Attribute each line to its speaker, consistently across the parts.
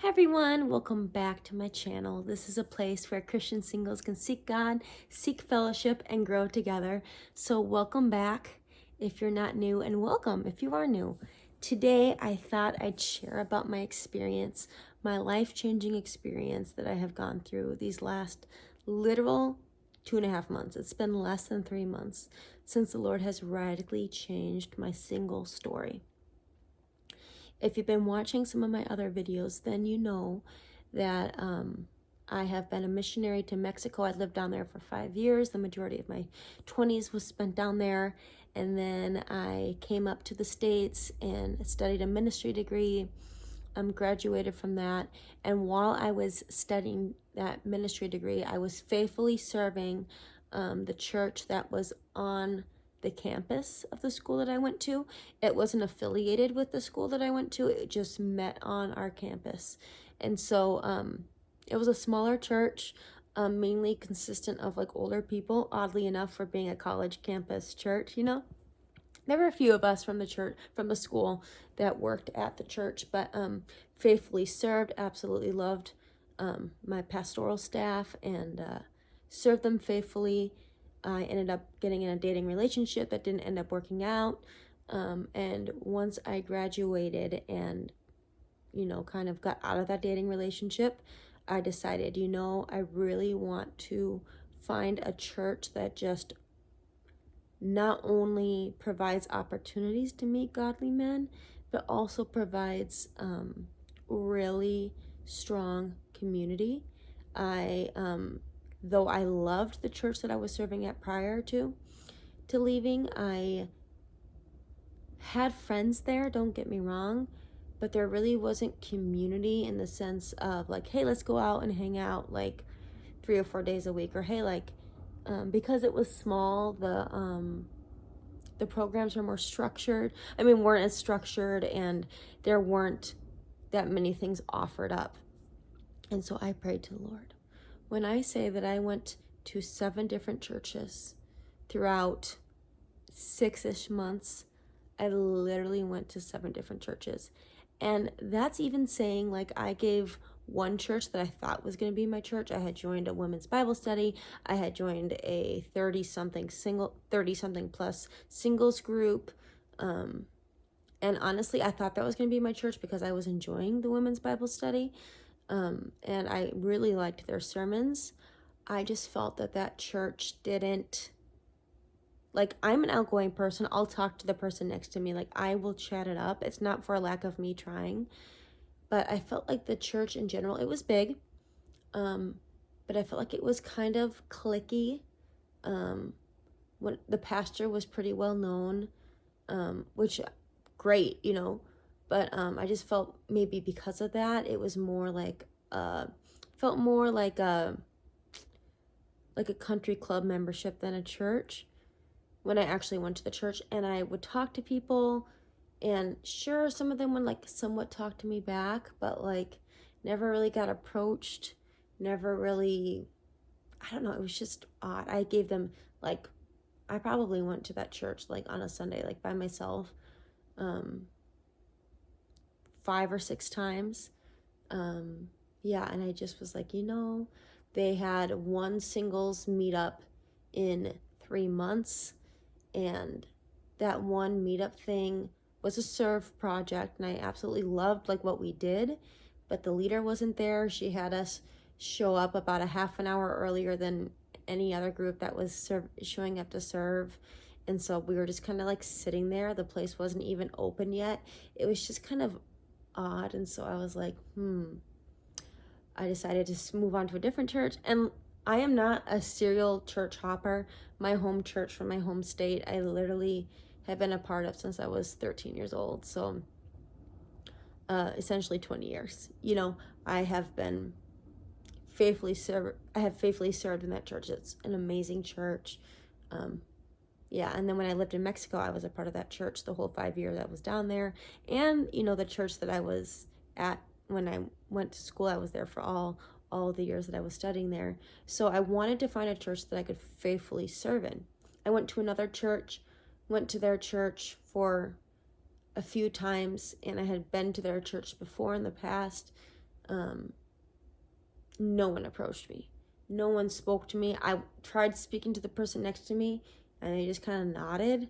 Speaker 1: Hi everyone, welcome back to my channel. This is a place where Christian singles can seek God, seek fellowship, and grow together. So welcome back if you're not new, and welcome if you are new. Today I thought I'd share about my experience, my life-changing experience that I have gone through these last literal 2.5 months. It's been less than 3 months since the Lord has radically changed my single story. If you've been watching some of my other videos, then you know that I have been a missionary to Mexico. I lived down there for 5 years. The majority of my 20s was spent down there. And then I came up to the States and studied a ministry degree. Graduated from that. And while I was studying that ministry degree, I was faithfully serving the church that was on the campus of the school that I went to. It wasn't affiliated with the school that I went to. It just met on our campus. And so it was a smaller church, mainly consistent of like older people, oddly enough, for being a college campus church, you know. There were a few of us from the church, from the school, that worked at the church, but faithfully served, absolutely loved my pastoral staff, and served them faithfully. I ended up getting in a dating relationship that didn't end up working out. And once I graduated and, kind of got out of that dating relationship, I decided, I really want to find a church that just not only provides opportunities to meet godly men, but also provides really strong community. Though I loved the church that I was serving at prior to leaving, I had friends there, don't get me wrong, but there really wasn't community in the sense of like, hey, let's go out and hang out like 3 or 4 days a week, or hey, like, because it was small, the programs are more structured. Weren't as structured, and there weren't that many things offered up. And so I prayed to the Lord. When I say that I went to 7 different churches throughout 6-ish months, I literally went to 7 different churches. And that's even saying, like, I gave one church that I thought was going to be my church. I had joined a women's Bible study. I had joined a 30-something plus singles group. And honestly, I thought that was going to be my church because I was enjoying the women's Bible study. And I really liked their sermons. I just felt that church didn't, like, I'm an outgoing person. I'll talk to the person next to me. Like, I will chat it up. It's not for a lack of me trying. But I felt like the church in general, it was big. But I felt like it was kind of cliquey. When the pastor was pretty well known, which great, but I just felt maybe because of that, it was more like felt more like a country club membership than a church when I actually went to the church. And I would talk to people, and sure, some of them would like somewhat talk to me back, but like never really got approached, never really, I don't know, it was just odd. I gave them, like, I probably went to that church like on a Sunday, like by myself, 5 or 6 times. Yeah, and I just was like, they had one singles meetup in 3 months, and that one meetup thing was a serve project, and I absolutely loved like what we did, but the leader wasn't there. She had us show up about a half an hour earlier than any other group that was showing up to serve. And so we were just kind of like sitting there. The place wasn't even open yet. It was just kind of odd. And so I was like, I decided to move on to a different church. And I am not a serial church hopper. My home church from my home state, I literally have been a part of since I was 13 years old. So essentially 20 years. I have been faithfully served in that church. It's an amazing church. Yeah, and then when I lived in Mexico, I was a part of that church the whole 5 years I was down there. And, the church that I was at when I went to school, I was there for all the years that I was studying there. So I wanted to find a church that I could faithfully serve in. I went to another church, went to their church for a few times, and I had been to their church before in the past. no one approached me. No one spoke to me. I tried speaking to the person next to me, and they just kind of nodded.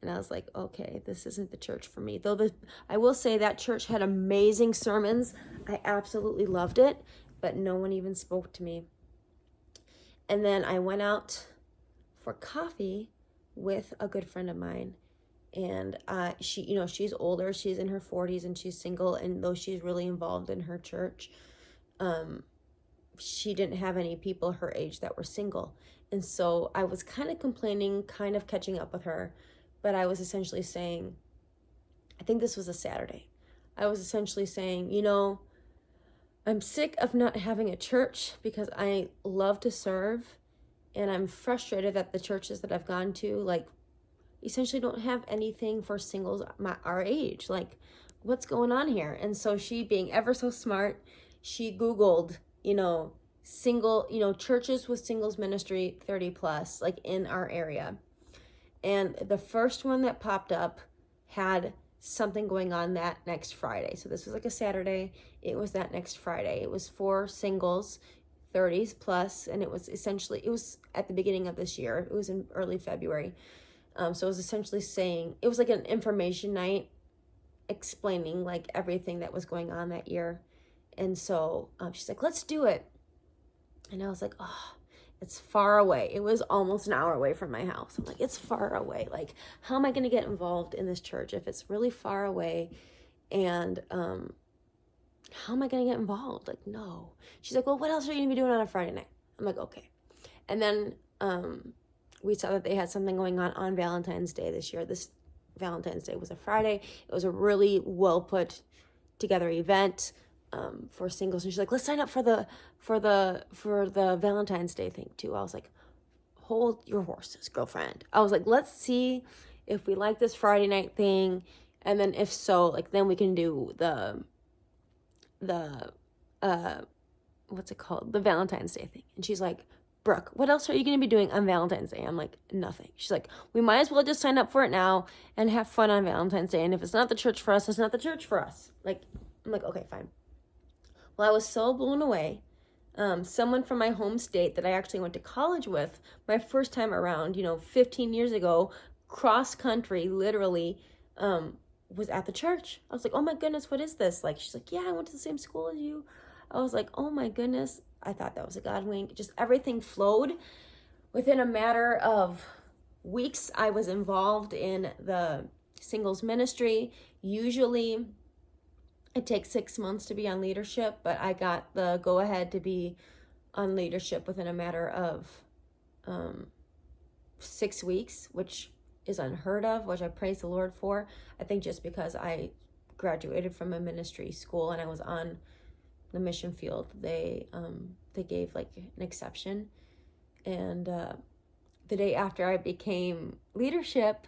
Speaker 1: And I was like, okay, this isn't the church for me. Though I will say that church had amazing sermons. I absolutely loved it, but no one even spoke to me. And then I went out for coffee with a good friend of mine. And she's older. She's in her 40s and she's single. And though she's really involved in her church, she didn't have any people her age that were single. And so I was kind of complaining, kind of catching up with her. But I was essentially saying, I think this was a Saturday. I was essentially saying, I'm sick of not having a church because I love to serve. And I'm frustrated that the churches that I've gone to, essentially don't have anything for singles our age. What's going on here? And so she, being ever so smart, she Googled, churches with singles ministry 30 plus, in our area. And the first one that popped up had something going on that next Friday. So this was a Saturday. It was that next Friday. It was for singles, 30s plus, and it was at the beginning of this year. It was in early February. So it was essentially saying, it was an information night explaining everything that was going on that year. And so she's like, let's do it. And I was like, oh, it's far away. It was almost an hour away from my house. I'm like, it's far away. How am I going to get involved in this church if it's really far away? And how am I going to get involved? No. She's like, well, what else are you going to be doing on a Friday night? I'm like, okay. And then we saw that they had something going on Valentine's Day this year. This Valentine's Day was a Friday. It was a really well put together event for singles. And she's like, let's sign up for the Valentine's Day thing too. I was like, hold your horses, girlfriend. I was like, let's see if we like this Friday night thing. And then if so, then we can do the what's it called? The Valentine's Day thing. And she's like, Brooke, what else are you going to be doing on Valentine's Day? I'm like, nothing. She's like, we might as well just sign up for it now and have fun on Valentine's Day. And if it's not the church for us, it's not the church for us. I'm like, okay, fine. Well, I was so blown away. Someone from my home state that I actually went to college with my first time around, 15 years ago, cross country, literally, was at the church. I was like, oh my goodness, what is this? She's like, yeah, I went to the same school as you. I was like, oh my goodness. I thought that was a God wink. Just everything flowed. Within a matter of weeks, I was involved in the singles ministry. Usually it takes 6 months to be on leadership, but I got the go-ahead to be on leadership within a matter of 6 weeks, which is unheard of, which I praise the Lord for. I think just because I graduated from a ministry school and I was on the mission field, they gave an exception. And the day after I became leadership,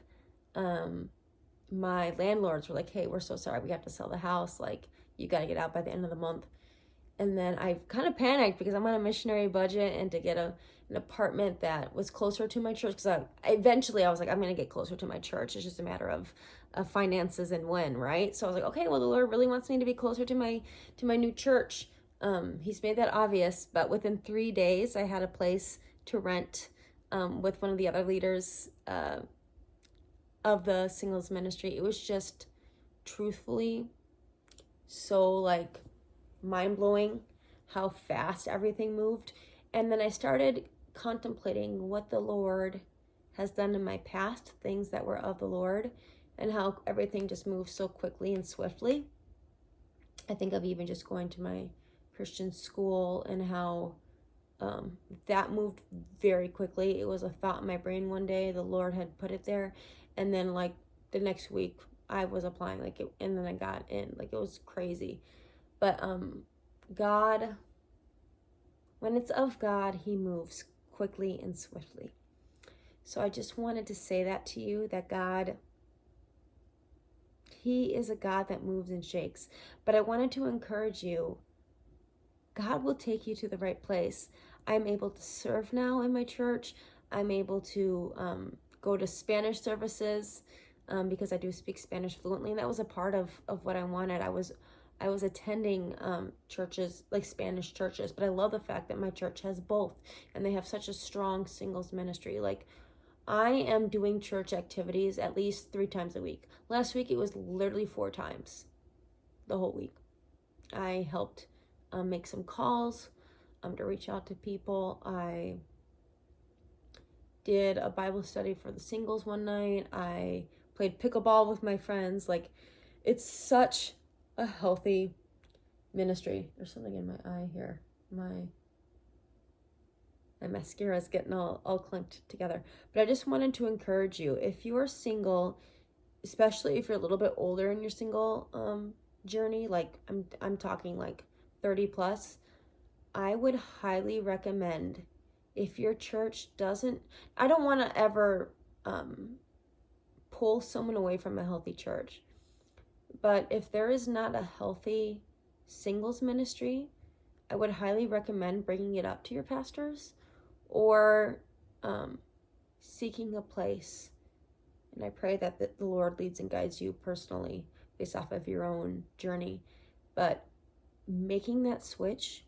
Speaker 1: my landlords were like, hey, we're so sorry, we have to sell the house, you got to get out by the end of the month. And then I kind of panicked because I'm on a missionary budget, and to get an apartment that was closer to my church, because eventually I was like, I'm going to get closer to my church. It's just a matter of finances and when, right? So I was like, okay, well, the Lord really wants me to be closer to my new church. He's made that obvious, but within 3 days I had a place to rent with one of the other leaders of the singles ministry. It was just truthfully so mind-blowing how fast everything moved. And then I started contemplating what the Lord has done in my past, things that were of the Lord, and how everything just moved so quickly and swiftly. I think of even just going to my Christian school and how that moved very quickly. It was a thought in my brain one day. The Lord had put it there. And then the next week I was applying and then I got in. It was crazy. But God, when it's of God, he moves quickly and swiftly. So I just wanted to say that to you, that God, he is a God that moves and shakes. But I wanted to encourage you, God will take you to the right place. I'm able to serve now in my church. I'm able to go to Spanish services because I do speak Spanish fluently. And that was a part of what I wanted. I was attending churches, like Spanish churches, but I love the fact that my church has both, and they have such a strong singles ministry. Like, I am doing church activities at least 3 times a week. Last week, it was literally 4 times the whole week. I helped make some calls to reach out to people. I did a Bible study for the singles one night. I played pickleball with my friends. Like, it's such a healthy ministry. There's something in my eye here. My mascara is getting all clamped together. But I just wanted to encourage you, if you are single, especially if you're a little bit older in your single journey, like I'm talking like 30 plus, I would highly recommend, if your church doesn't, I don't want to ever pull someone away from a healthy church, but if there is not a healthy singles ministry, I would highly recommend bringing it up to your pastors, or seeking a place. And I pray that the Lord leads and guides you personally based off of your own journey. But making that switch,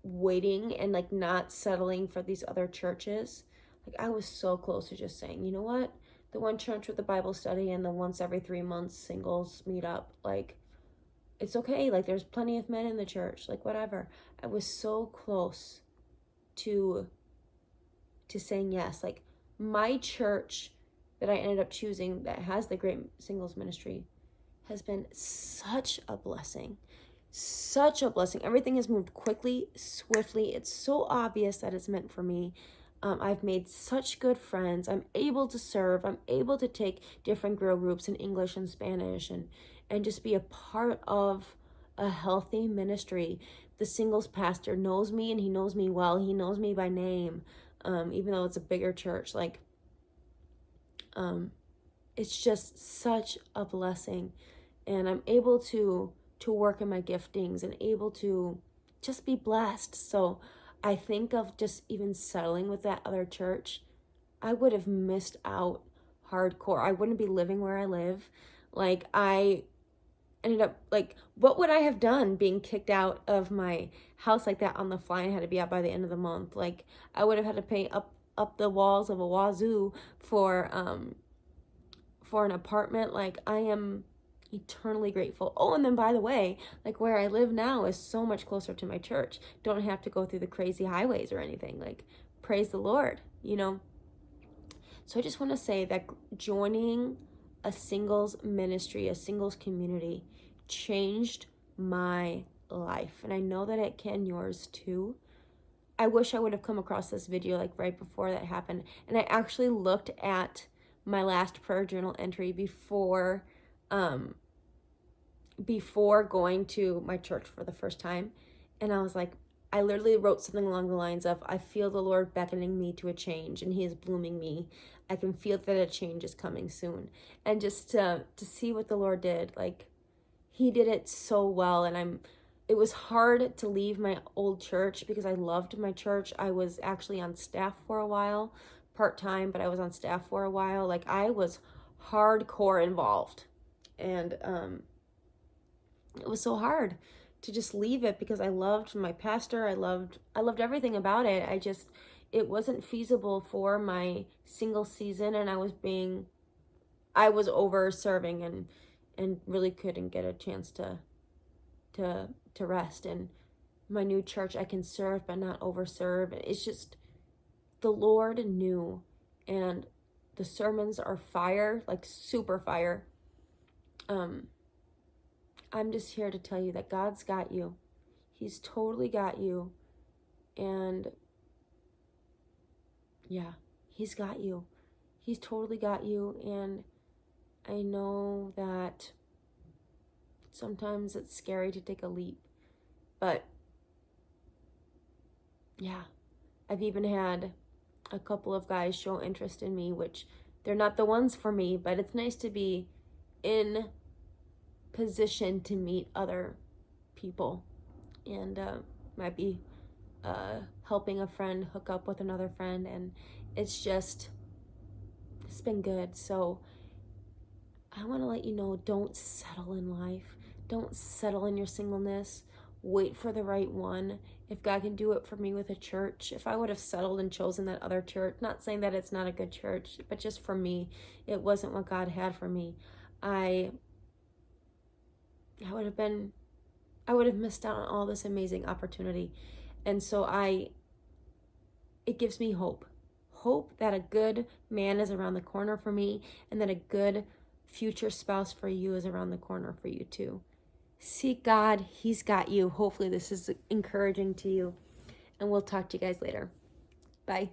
Speaker 1: waiting and like not settling for these other churches. Like, I was so close to just saying, you know what? The one church with the Bible study and the once every 3 months singles meet up, like, it's okay. Like, there's plenty of men in the church, like, whatever. I was so close to saying yes. Like, my church that I ended up choosing that has the great singles ministry has been such a blessing. Such a blessing. Everything has moved quickly, swiftly. It's so obvious that it's meant for me. I've made such good friends. I'm able to serve. I'm able to take different girl groups in English and Spanish and just be a part of a healthy ministry. The singles pastor knows me, and he knows me well. He knows me by name, even though it's a bigger church. Like, it's just such a blessing. And I'm able to work in my giftings and able to just be blessed. So I think of just even settling with that other church, I would have missed out hardcore. I wouldn't be living where I live. Like, I ended up, like, what would I have done being kicked out of my house like that on the fly and had to be out by the end of the month? Like, I would have had to pay up the walls of a wazoo for an apartment. Like, I am eternally grateful. Oh, and then by the way, like, where I live now is so much closer to my church. Don't have to go through the crazy highways or anything. Like, praise the Lord, you know? So I just want to say that joining a singles ministry, a singles community, changed my life. And I know that it can yours too. I wish I would have come across this video like right before that happened. And I actually looked at my last prayer journal entry before going to my church for the first time. And I was like, I literally wrote something along the lines of, I feel the Lord beckoning me to a change, and he is blooming me. I can feel that a change is coming soon. And just to see what the Lord did, like, he did it so well. And it was hard to leave my old church because I loved my church. I was actually on staff for a while, part-time, but I was on staff for a while. Like, I was hardcore involved. And it was so hard to just leave it because I loved my pastor. I loved everything about it. It wasn't feasible for my single season, and I was over serving and really couldn't get a chance to rest. And my new church, I can serve but not overserve. It's just, the Lord knew, and the sermons are fire, like super fire. I'm just here to tell you that God's got you. He's totally got you. And yeah, he's got you. He's totally got you. And I know that sometimes it's scary to take a leap. But yeah, I've even had a couple of guys show interest in me, which they're not the ones for me, but it's nice to be in position to meet other people, and might be helping a friend hook up with another friend, and it's been good. So I want to let you know, don't settle in life. Don't settle in your singleness. Wait for the right one. If God can do it for me with a church, if I would have settled and chosen that other church, not saying that it's not a good church, but just for me, it wasn't what God had for me. I would have missed out on all this amazing opportunity. And so it gives me hope. Hope that a good man is around the corner for me, and that a good future spouse for you is around the corner for you too. Seek God. He's got you. Hopefully this is encouraging to you. And we'll talk to you guys later. Bye.